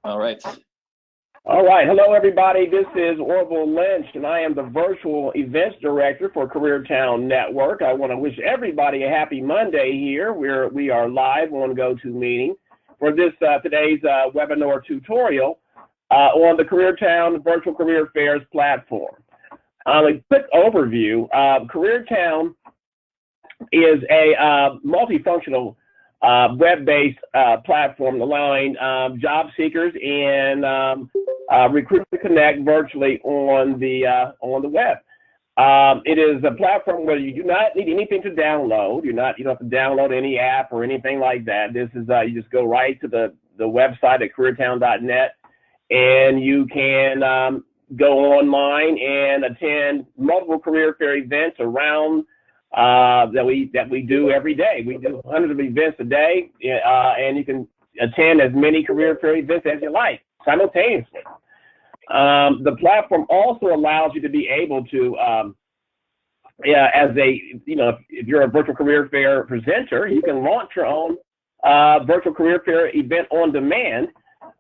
All right. All right. Hello, everybody. This is Orville Lynch, and I am the Virtual Events Director for CareerTown Network. I want to wish everybody a happy Monday here. We are live on GoToMeeting for this today's webinar tutorial on the CareerTown Virtual Career Fairs platform. A quick overview. CareerTown is a multifunctional web-based platform allowing job seekers and recruiters to connect virtually on the web. It is a platform where you do not need anything to download. You don't have to download any app or anything like that. This is you just go right to the website at careertown.net, and you can go online and attend multiple career fair events around that we do every day. We do hundreds of events a day, and you can attend as many career fair events as you like simultaneously. The platform also allows you to be able to, if you're a virtual career fair presenter, you can launch your own virtual career fair event on demand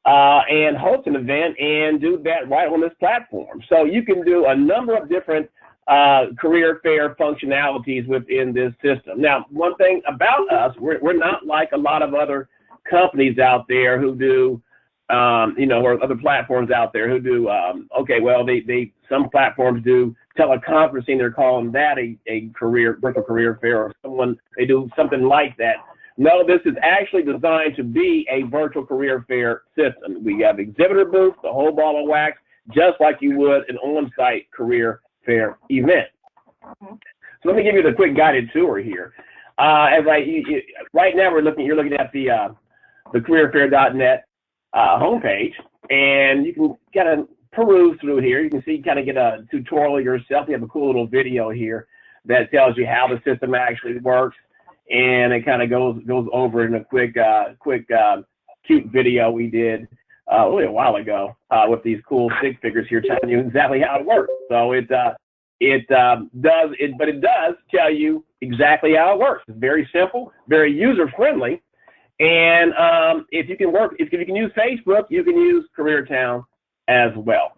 and host an event and do that right on this platform. So you can do a number of different career fair functionalities within this system. Now, one thing about us, we're not like a lot of other companies out there who do, or other platforms out there who do, some platforms do teleconferencing, they're calling that a virtual career fair, or they do something like that. No, this is actually designed to be a virtual career fair system. We have exhibitor booths, the whole ball of wax, just like you would an on-site career fair event. So let me give you the quick guided tour here. Right now you're looking at the careerfair.net homepage, and you can kind of peruse through here. You can see, kind of get a tutorial yourself. You have a cool little video here that tells you how the system actually works, and it kind of goes over in a quick cute video we did only a while ago with these cool stick figures here telling you exactly how it works. So it does tell you exactly how it works. It's very simple, very user friendly, and if you can use Facebook, you can use CareerTown as well.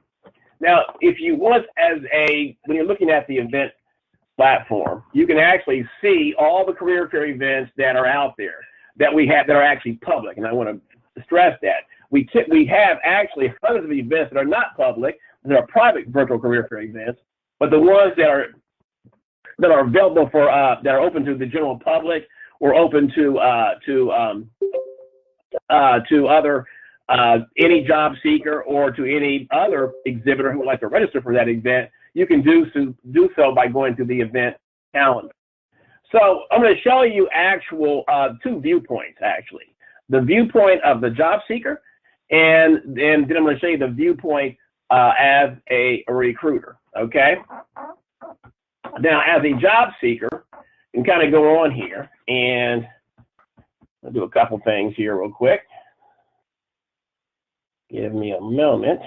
Now, if you want, when you're looking at the event platform, you can actually see all the career fair events that are out there that we have that are actually public, and I want to stress that. We have actually hundreds of events that are not public, that are private virtual career fair events, but the ones that are available for that are open to the general public or open to other any job seeker or to any other exhibitor who would like to register for that event, you can do so by going to the event calendar. So I'm going to show you actual two viewpoints, actually. The viewpoint of the job seeker, and then I'm going to show you the viewpoint as a recruiter, okay? Now, as a job seeker, you can kind of go on here, and I'll do a couple things here real quick. Give me a moment.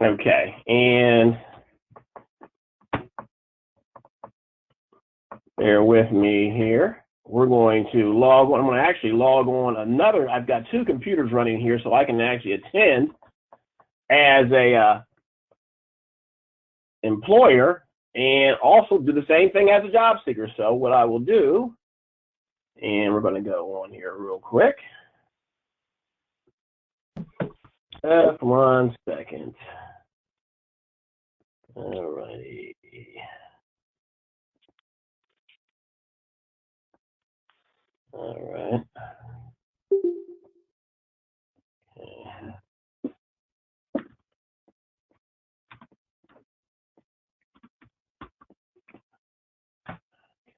Okay, and bear with me here. We're going to log on. I'm going to actually log on another. I've got two computers running here, so I can actually attend as a employer and also do the same thing as a job seeker. So what I will do, and we're going to go on here real quick. 1 second. All righty. All right.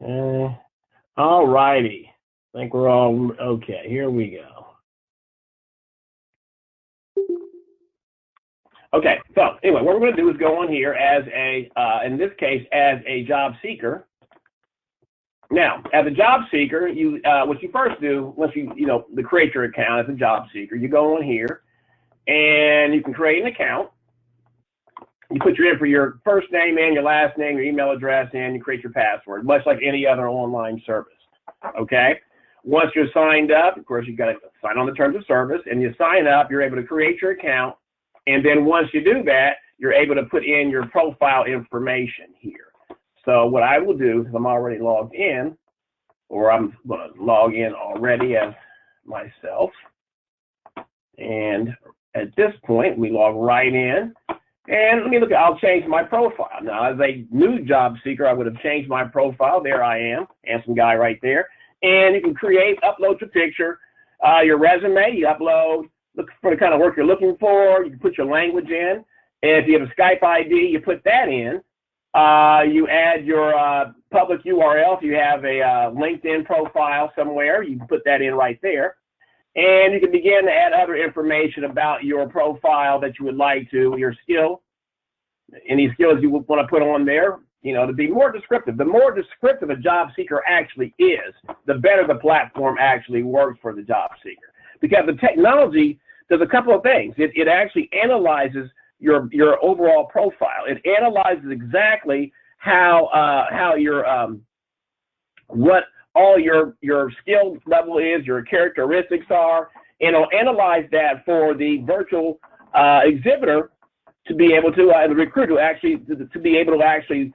Okay. All righty. I think we're all okay. Here we go. Okay. So anyway, what we're going to do is go on here as in this case, as a job seeker. Now, as a job seeker, what you first do, once you create your account as a job seeker, you go on here and you can create an account. You put for your first name and your last name, your email address, and you create your password, much like any other online service. Okay. once you're signed up, of course, you got to sign on the terms of service, and you sign up, you're able to create your account. And then once you do that, you're able to put in your profile information here. So what I will do, because I'm already logged in, or I'm going to log in already as myself. And at this point, we log right in. And let me look, I'll change my profile. Now, as a new job seeker, I would have changed my profile. There I am, handsome guy right there. And you can create, upload your picture, your resume, you upload, look for the kind of work you're looking for, you can put your language in. And if you have a Skype ID, you put that in. You add your public URL. If you have a LinkedIn profile somewhere, you can put that in right there. And you can begin to add other information about your profile that you would like to, your skill, any skills you would want to put on there, you know, to be more descriptive. The more descriptive a job seeker actually is, the better the platform actually works for the job seeker. Because the technology does a couple of things. It actually analyzes your overall profile. It analyzes exactly how your what all your skill level is, your characteristics are, and it'll analyze that for the virtual exhibitor to be able to, and the recruiter actually to be able to actually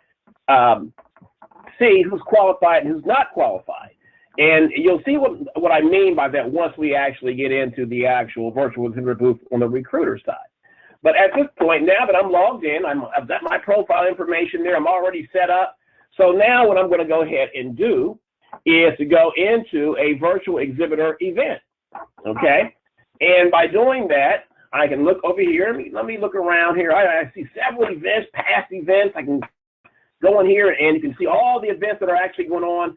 see who's qualified and who's not qualified. And you'll see what I mean by that once we actually get into the actual virtual exhibitor booth on the recruiter side. But at this point, now that I'm logged in, I've got my profile information there, I'm already set up. So now what I'm going to go ahead and do is to go into a virtual exhibitor event, okay? And by doing that, I can look over here. Let me look around here. I see several events, past events. I can go in here and you can see all the events that are actually going on,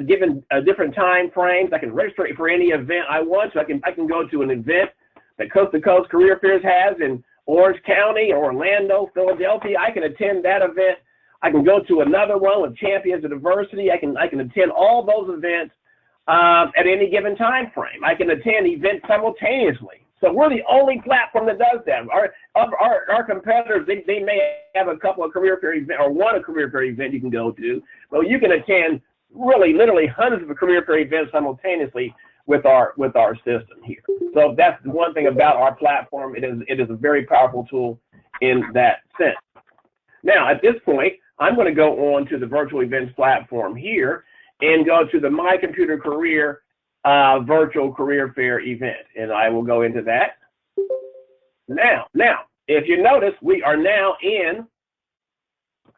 given different time frames. I can register for any event I want. So I can go to an event that Coast to Coast Career Fairs has in Orange County, Orlando, Philadelphia. I can attend that event. I can go to another one with Champions of Diversity. I can attend all those events at any given time frame. I can attend events simultaneously. So we're the only platform that does that. Our competitors, they may have a couple of career fair events or one career fair event you can go to, but you can attend really literally hundreds of career fair events simultaneously with our system here. So that's the one thing about our platform. It is a very powerful tool in that sense. Now at this point, I'm going to go on to the virtual events platform here and go to the My Computer Career virtual career fair event, and I will go into that. Now, if you notice, we are now in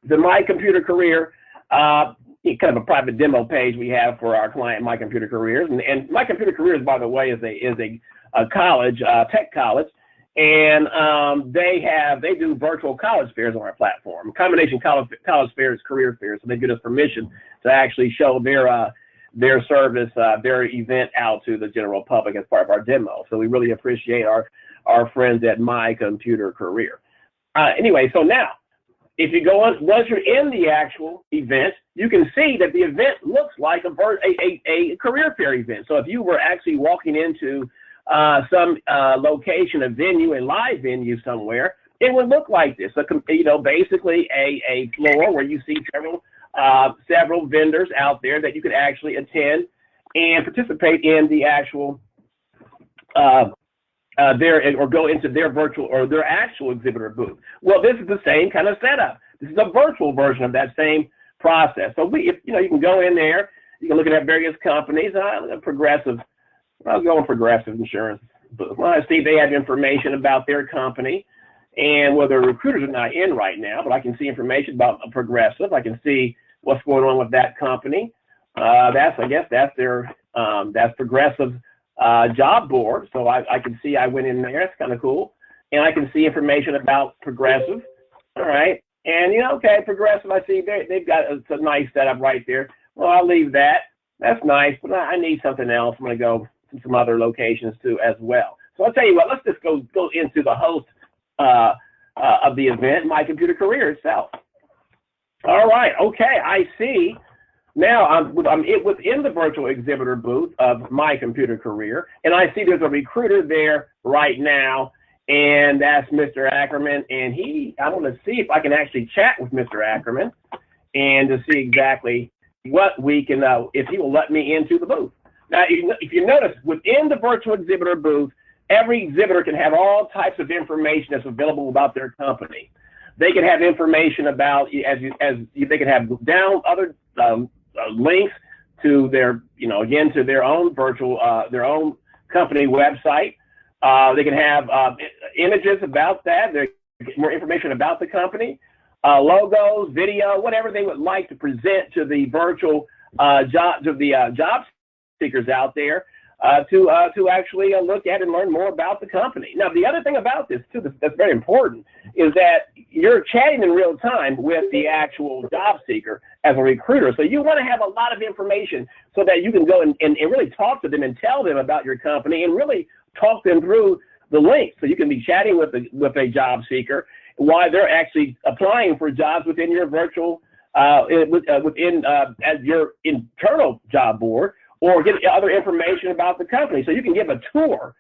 the My Computer Career, kind of a private demo page we have for our client, My Computer Careers, and My Computer Careers, by the way, is a college, tech college, and they do virtual college fairs on our platform. Combination college fairs, career fairs, so they give us permission to actually show their service, their event out to the general public as part of our demo. So we really appreciate our friends at My Computer Career. Anyway, so now, if you go on, once you're in the actual event, you can see that the event looks like a career fair event. So if you were actually walking into some location, a venue, a live venue somewhere, it would look like this. So, you know, basically a floor where you see several vendors out there that you could actually attend and participate in the actual or go into their virtual or their actual exhibitor booth. Well, this is the same kind of setup. This is a virtual version of that same process. So you can go in there, you can look at various companies. Progressive, I'll go on Progressive Insurance booth. Well, I see they have information about their company, and well, their recruiters are not in right now, but I can see information about Progressive. I can see what's going on with that company. I guess that's their that's Progressive job board. So I can see I went in there. That's kind of cool. And I can see information about Progressive. All right. And, okay, Progressive, I see they've got a nice setup right there. Well, I'll leave that. That's nice, but I need something else. I'm going to go to some other locations too as well. So I'll tell you what, let's just go into the host of the event, My Computer Career itself. All right. Okay. I see. Now I'm within the virtual exhibitor booth of My Computer Career, and I see there's a recruiter there right now, and that's Mr. Ackerman. And I'm going to see if I can actually chat with Mr. Ackerman and to see exactly what we can, if he will let me into the booth. Now, if you notice, within the virtual exhibitor booth, every exhibitor can have all types of information that's available about their company. They can have information about, they can have down other links to their, again, to their own virtual, their own company website. They can have images about that. They get more information about the company, logos, video, whatever they would like to present to the virtual job seekers out there to actually look at and learn more about the company. Now, the other thing about this too that's very important is that you're chatting in real time with the actual job seeker as a recruiter. So you want to have a lot of information so that you can go and really talk to them and tell them about your company and really talk them through the links. So you can be chatting with a job seeker while they're actually applying for jobs within your virtual, as your internal job board, or get other information about the company. So you can give a tour,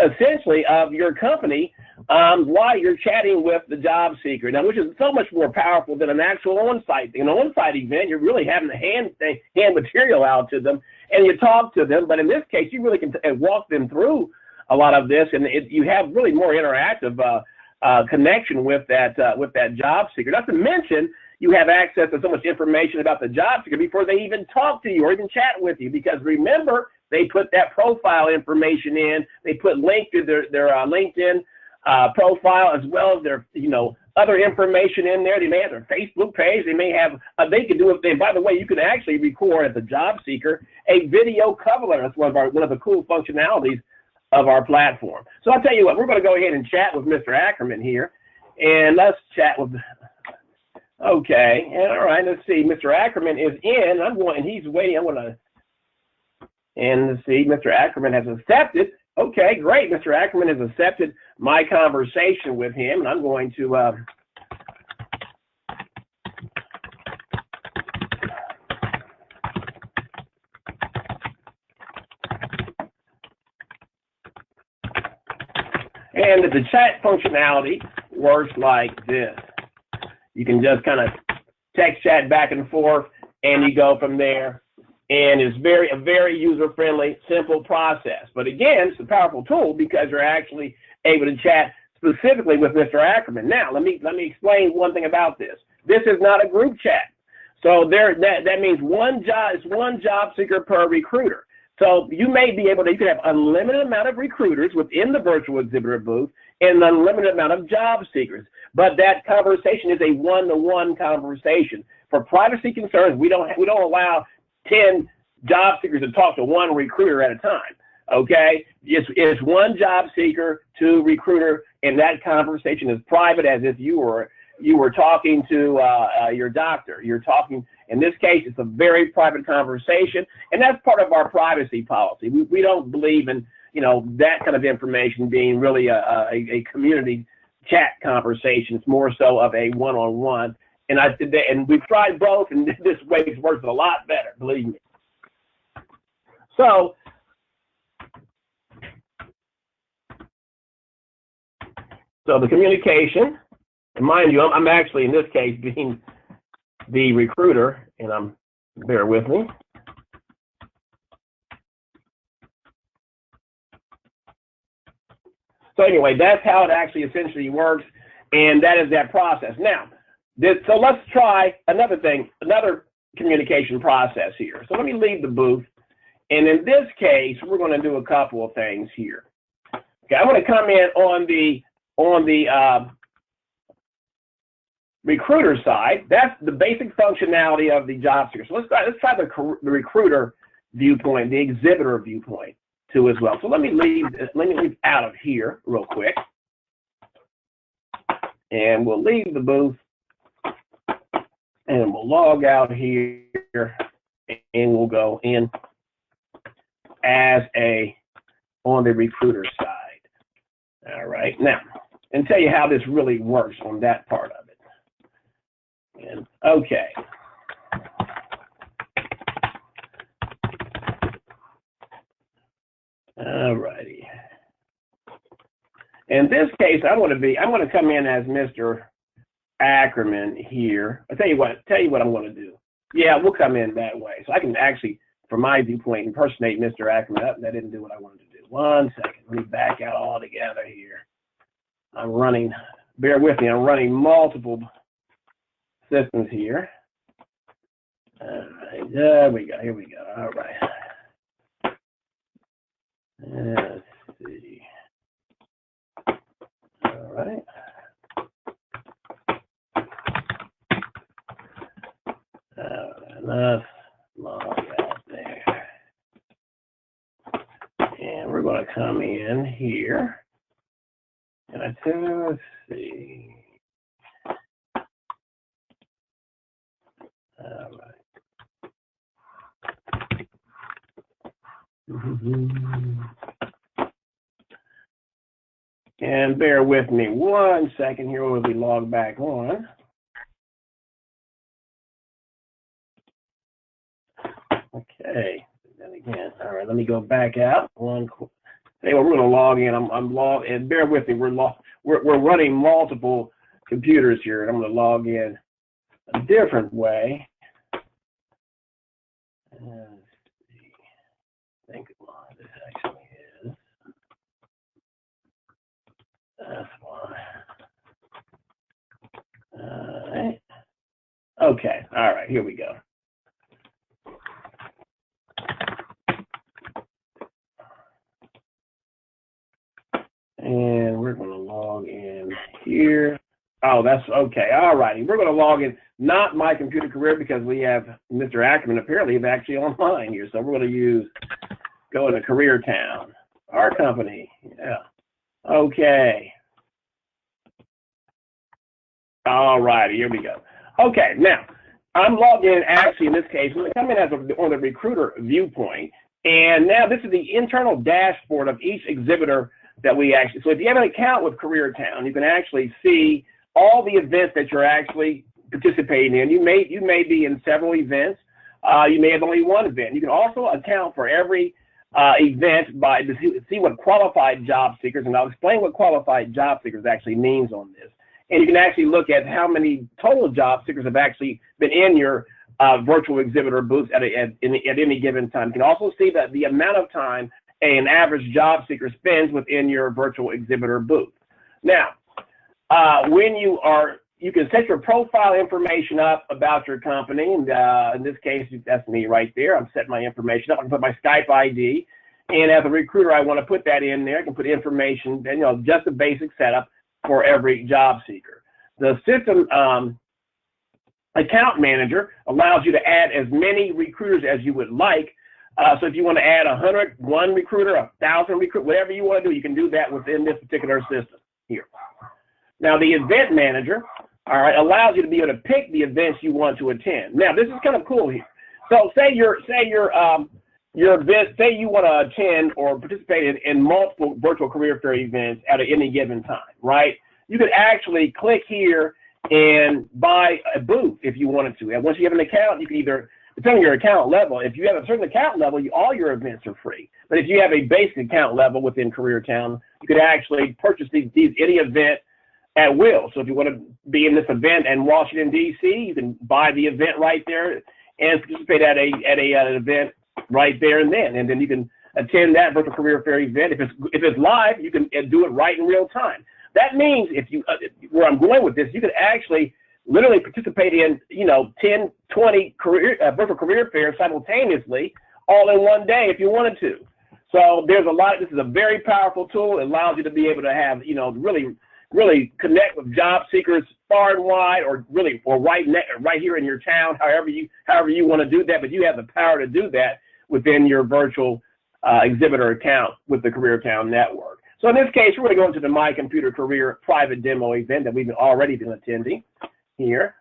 essentially, of your company while you're chatting with the job seeker. Now, which is so much more powerful than an actual on-site thing. An on-site event, you're really having to hand material out to them, and you talk to them. But in this case, you really can walk them through a lot of this, and you have really more interactive connection with that job seeker. Not to mention, you have access to so much information about the job seeker before they even talk to you or even chat with you, because remember, they put that profile information in. They put link to their LinkedIn profile, as well as their other information in there. They may have their Facebook page. They may have they can do it. And by the way, you can actually record as a job seeker a video cover letter. That's one of the cool functionalities of our platform. So I'll tell you what, we're going to go ahead and chat with Mr. Ackerman here, and let's chat with. Okay, all right, let's see. Mr. Ackerman is in. He's waiting. And let's see, Mr. Ackerman has accepted. Okay, great. Mr. Ackerman has accepted my conversation with him, and I'm going to and the chat functionality works like this. You can just kind of text chat back and forth, and you go from there. And it's a very user-friendly, simple process. But again, it's a powerful tool because you're actually able to chat specifically with Mr. Ackerman. Now, let me explain one thing about this. This is not a group chat. So that means one job seeker per recruiter. So you may be able to, you can have unlimited amount of recruiters within the virtual exhibitor booth and an unlimited amount of job seekers. But that conversation is a one-to-one conversation. For privacy concerns, we don't allow 10 job seekers to talk to one recruiter at a time. Okay, it's one job seeker to recruiter, and that conversation is private, as if you were talking to your doctor. You're talking. In this case, it's a very private conversation, and that's part of our privacy policy. We don't believe in that kind of information being really a community chat conversation. It's more so of a one-on-one. And we've tried both, and this way works a lot better, believe me. So the communication, and mind you, I'm actually in this case being the recruiter, and bear with me. So anyway, that's how it actually essentially works, and that is that process. Now, so let's try another communication process here. So let me leave the booth, and in this case, we're going to do a couple of things here. Okay, I'm going to come in on the recruiter side. That's the basic functionality of the job seeker. So let's try the recruiter viewpoint, the exhibitor viewpoint too as well. So let me leave out of here real quick, and we'll leave the booth. And we'll log out here, and we'll go in as on the recruiter side. All right, now, and tell you how this really works on that part of it. And okay. All righty. In this case, I'm going to come in as Mr. Ackerman here. I'll tell you what I'm going to do. Yeah, we'll come in that way. So I can actually from my viewpoint, impersonate Mr. Ackerman. That didn't do what I wanted to do. 1 second. Let me back out all together here. I'm running, bear with me, I'm running multiple systems here. All right, there we go. Here we go. All right. Let's see. All right. Let's log out there. And we're going to come in here. And I said, let's see. All right. And bear with me 1 second here while we log back on. Okay, then again, all right, let me go back out. Hey, well, we're going to log in. I'm logged, and bear with me. We're running multiple computers here, and I'm going to log in a different way. I think this actually is. That's why. All right. Okay. All right. Here we go. And we're going to log in here. Oh, that's okay. All righty. We're going to log in, not My Computer Career, because we have Mr. Ackerman apparently is actually online here. So we're going to go into Career Town, our company. Yeah. Okay. All righty. Here we go. Okay. Now, I'm logged in actually in this case. We're coming in as on the recruiter viewpoint. And now this is the internal dashboard of each exhibitor that we actually, so if you have an account with Career Town, you can actually see all the events that you're actually participating in. You may be in several events. You may have only one event. You can also account for every event to see what qualified job seekers, and I'll explain what qualified job seekers actually means on this. And you can actually look at how many total job seekers have actually been in your virtual exhibitor booth at any given time. You can also see that the amount of time an average job seeker spends within your virtual exhibitor booth. Now, when you can set your profile information up about your company, and in this case, that's me right there. I'm setting my information up. I can put my Skype ID, and as a recruiter, I want to put that in there. I can put information, and just a basic setup for every job seeker. The system account manager allows you to add as many recruiters as you would like. So if you want to add 100, one recruiter, 1,000 recruiter, whatever you want to do, you can do that within this particular system here. Now, the event manager, all right, allows you to be able to pick the events you want to attend. Now, this is kind of cool here. So say you want to attend or participate in multiple virtual career fair events at any given time, right? You could actually click here and buy a booth if you wanted to. And once you have an account, you can either, depending on your account level, if you have a certain account level, all your events are free. But if you have a basic account level within Career Town, you could actually purchase any event at will. So if you want to be in this event in Washington, D.C., you can buy the event right there and participate at an event right there and then you can attend that virtual career fair event. If it's live, you can do it right in real time. That means where I'm going with this, you could actually literally participate in 10, 20 virtual career fairs simultaneously, all in one day if you wanted to. So there's this is a very powerful tool. It allows you to be able to have really connect with job seekers far and wide, or right here in your town, however you want to do that. But you have the power to do that within your virtual exhibitor account with the Career Town network. So in this case, we're going to go into the My Computer Career private demo event that we've already been attending here.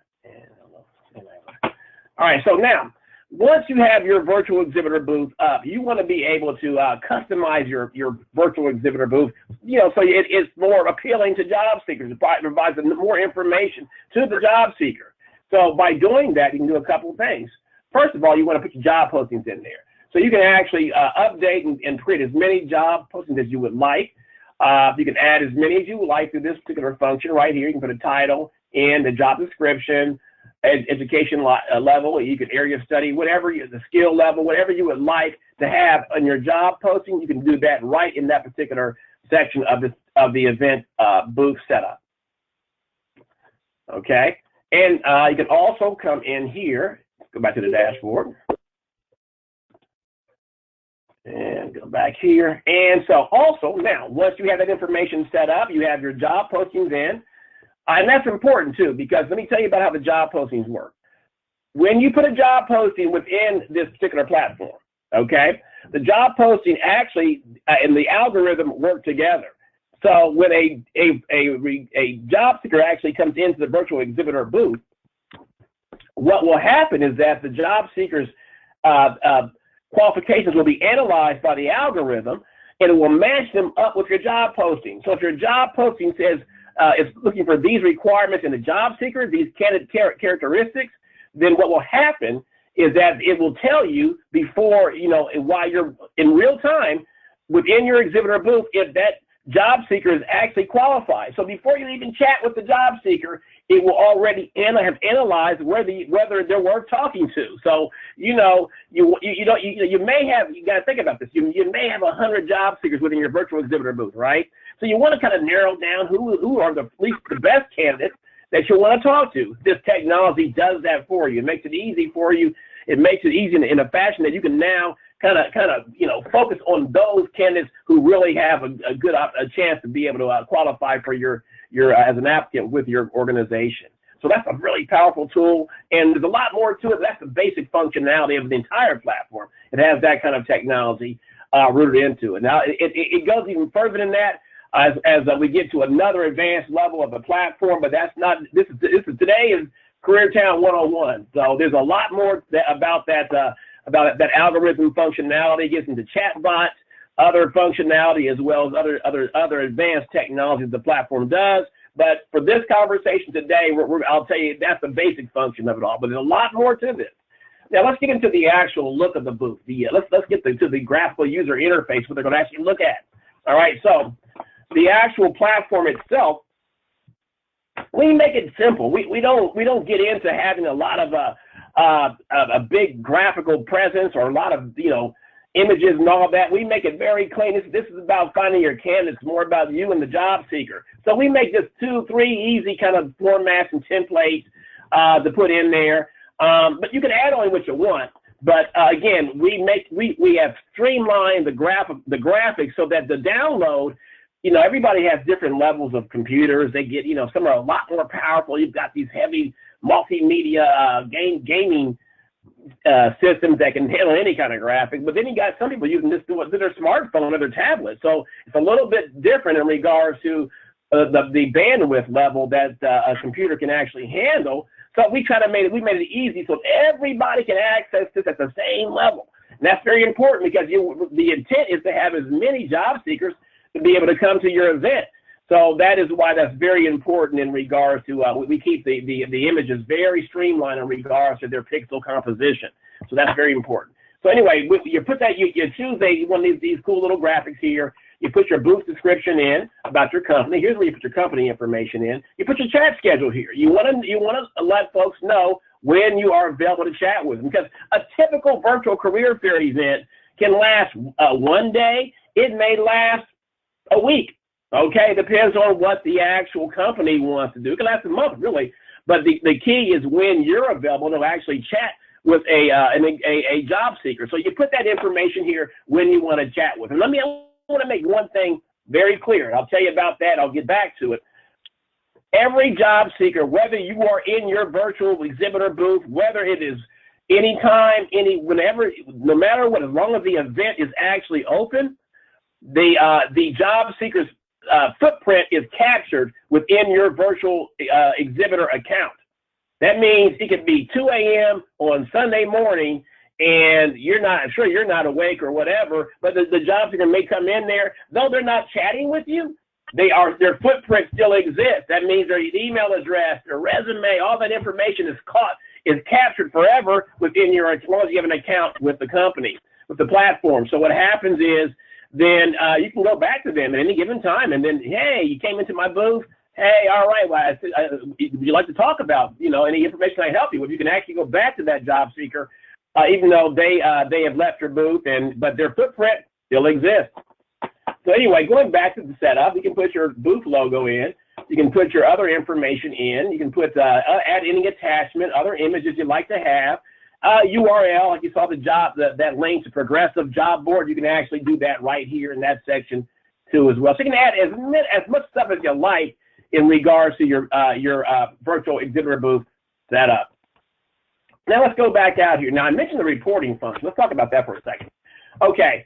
All right, so now, once you have your virtual exhibitor booth up, you want to be able to customize your virtual exhibitor booth, so it is more appealing to job seekers. It provides more information to the job seeker. So by doing that, you can do a couple of things. First of all, you want to put your job postings in there. So you can actually update and create as many job postings as you would like. You can add as many as you would like through this particular function right here. You can put a title in, the job description, education level. You can area study, whatever the skill level, whatever you would like to have on your job posting. You can do that right in that particular section of the event booth setup. Okay, and you can also come in here. Go back to the dashboard. And go back here. And so also now, once you have that information set up, you have your job postings in. And that's important too, because let me tell you about how the job postings work. When you put a job posting within this particular platform, okay, the job posting actually and the algorithm work together. So when a job seeker actually comes into the virtual exhibitor booth, what will happen is that the job seeker's qualifications will be analyzed by the algorithm, and it will match them up with your job posting. So if your job posting says it's looking for these requirements in the job seeker, these candidate characteristics, then what will happen is that it will tell you before, while you're in real time within your exhibitor booth, if that job seeker is actually qualified. So before you even chat with the job seeker, it will already have analyzed whether they're worth talking to. So you may have, you got to think about this. You may have 100 job seekers within your virtual exhibitor booth, right? So you want to kind of narrow down who are at least the best candidates that you want to talk to. This technology does that for you. It makes it easy for you. It makes it easy in a fashion that you can now kind of focus on those candidates who really have a good chance to be able to qualify for your as an applicant with your organization. So that's a really powerful tool, and there's a lot more to it. That's the basic functionality of the entire platform. It has that kind of technology rooted into it. Now it goes even further than that as we get to another advanced level of the platform, but that's not. This is today is CareerTown 101. So there's a lot more about that algorithm functionality. Gets into chatbots, other functionality, as well as other advanced technologies the platform does. But for this conversation today, I'll tell you that's the basic function of it all. But there's a lot more to this. Now let's get into the actual look of the booth. Let's get to the graphical user interface, what they're going to actually look at. All right. So the actual platform itself, we make it simple. We don't get into having a lot of a big graphical presence or a lot of images and all that. We make it very clean. This is about finding your candidates, more about you and the job seeker. So we make just 2-3 easy kind of formats and templates to put in there. But you can add on what you want. But again, we have streamlined the graphics so that the download, everybody has different levels of computers. They get, some are a lot more powerful. You've got these heavy multimedia gaming systems that can handle any kind of graphic, but then you got some people using this to their smartphone or their tablet. So it's a little bit different in regards to the bandwidth level that a computer can actually handle. So we made it easy so everybody can access this at the same level. And that's very important because the intent is to have as many job seekers to be able to come to your event. So that is why that's very important in regards to, we keep the images very streamlined in regards to their pixel composition. So that's very important. So anyway, you put that, you choose one of these cool little graphics here. You put your booth description in about your company. Here's where you put your company information in. You put your chat schedule here. You want to let folks know when you are available to chat with them, because a typical virtual career fair event can last one day. It may last a week. Okay, depends on what the actual company wants to do. It can last a month, really. But the key is when you're available to actually chat with a job seeker. So you put that information here when you want to chat with them. I want to make one thing very clear. I'll tell you about that. I'll get back to it. Every job seeker, whether you are in your virtual exhibitor booth, whether it is anytime, whenever, no matter what, as long as the event is actually open, the job seeker's footprint is captured within your virtual exhibitor account. That means it could be 2 a.m. on Sunday morning and you're not awake or whatever, but the job seeker may come in there, though they're not chatting with you, their footprint still exists. That means their email address, their resume, all that information is captured forever within as long as you have an account with the company, with the platform. So what happens is then you can go back to them at any given time and then, hey, you came into my booth. hey, all right, well, would you like to talk about, any information I help you with? You can actually go back to that job seeker, even though they have left your booth, but their footprint still exists. So anyway, going back to the setup, you can put your booth logo in. You can put your other information in. You can put add any attachment, other images you'd like to have. URL, like you saw that link to Progressive Job Board, you can actually do that right here in that section too as well. So you can add as much stuff as you like in regards to your virtual exhibitor booth setup. Now let's go back out here. Now I mentioned the reporting function. Let's talk about that for a second. Okay,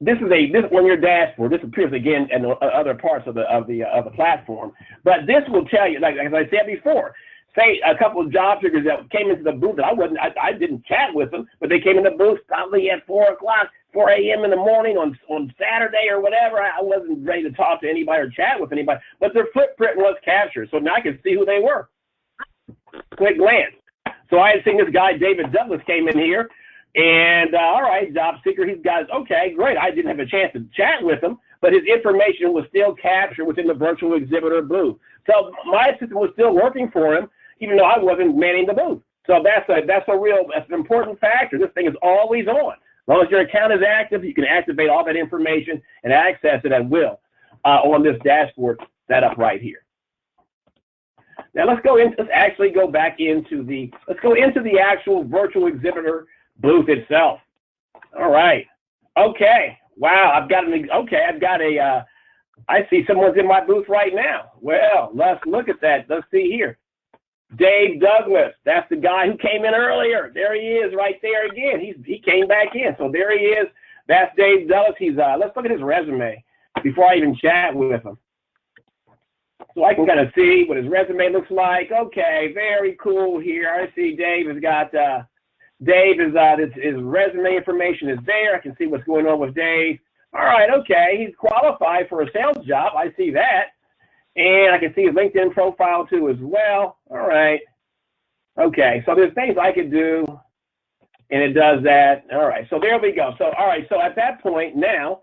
this is on your dashboard. This appears again in other parts of the platform, but this will tell you, like as I said before. Say a couple of job seekers that came into the booth that I didn't chat with them, but they came in the booth probably at 4 a.m. in the morning on Saturday or whatever. I wasn't ready to talk to anybody or chat with anybody, but their footprint was captured. So now I could see who they were. Quick glance. So I had seen this guy, David Douglas, came in here, and all right, job seeker, he's got, okay, great. I didn't have a chance to chat with him, but his information was still captured within the virtual exhibitor booth. So my system was still working for him, even though I wasn't manning the booth. So that's an important factor. This thing is always on. As long as your account is active, you can activate all that information and access it at will on this dashboard setup right here. Now let's actually go back into the actual virtual exhibitor booth itself. All right. Okay. Wow. I see someone's in my booth right now. Well, let's look at that. Let's see here. Dave Douglas, that's the guy who came in earlier. There he is right there again. He came back in. So there he is. That's Dave Douglas. Let's look at his resume before I even chat with him. So I can kind of see what his resume looks like. Okay, very cool here. I see Dave has got, his resume information is there. I can see what's going on with Dave. All right, okay, he's qualified for a sales job. I see that. And I can see his LinkedIn profile too as well. All right. Okay, so there's things I could do, and it does that. All right, so there we go. So, all right, so at that point now,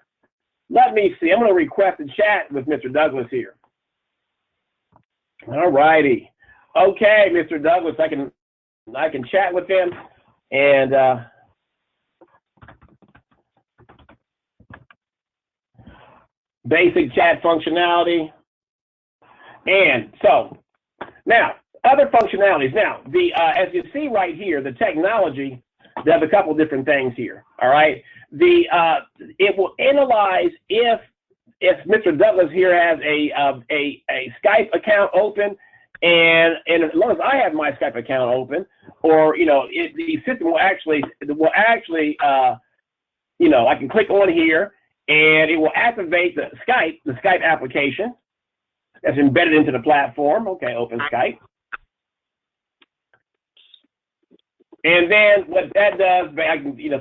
let me see. I'm going to request a chat with Mr. Douglas here. All righty. Okay, Mr. Douglas, I can chat with him, and basic chat functionality. And so now other functionalities. Now as you see right here, the technology does a couple different things here. All right, it will analyze if Mr. Douglas here has a Skype account open, and as long as I have my Skype account open, or the system will actually I can click on here and it will activate the Skype application that's embedded into the platform. Okay, open Skype. And then what that does,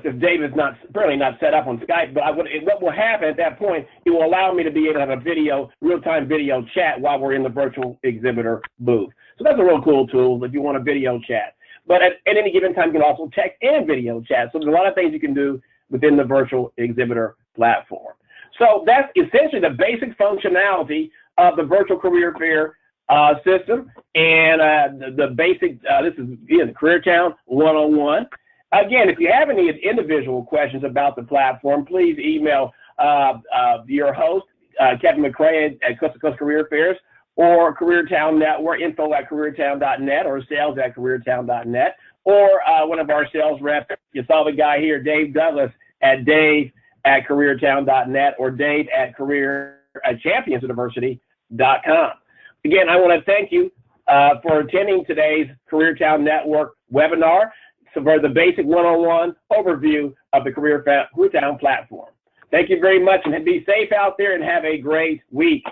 since Dave is apparently not set up on Skype, but what will happen at that point, it will allow me to be able to have a real-time video chat while we're in the virtual exhibitor booth. So that's a real cool tool if you want a video chat. But at any given time, you can also text and video chat. So there's a lot of things you can do within the virtual exhibitor platform. So that's essentially the basic functionality of the virtual career fair system, and the basic, this is the CareerTown 101. Again, if you have any individual questions about the platform, please email your host, Kevin McCray at Coast to Coast Career Fairs, or CareerTown Network, info@careertown.net, or sales@careertown.net, or one of our sales reps. You saw the guy here, Dave Douglas, at dave@careertown.net, or dave@championsuniversity.com. Again, I want to thank you for attending today's CareerTown Network webinar for the basic 101 overview of the CareerTown platform. Thank you very much, and be safe out there and have a great week.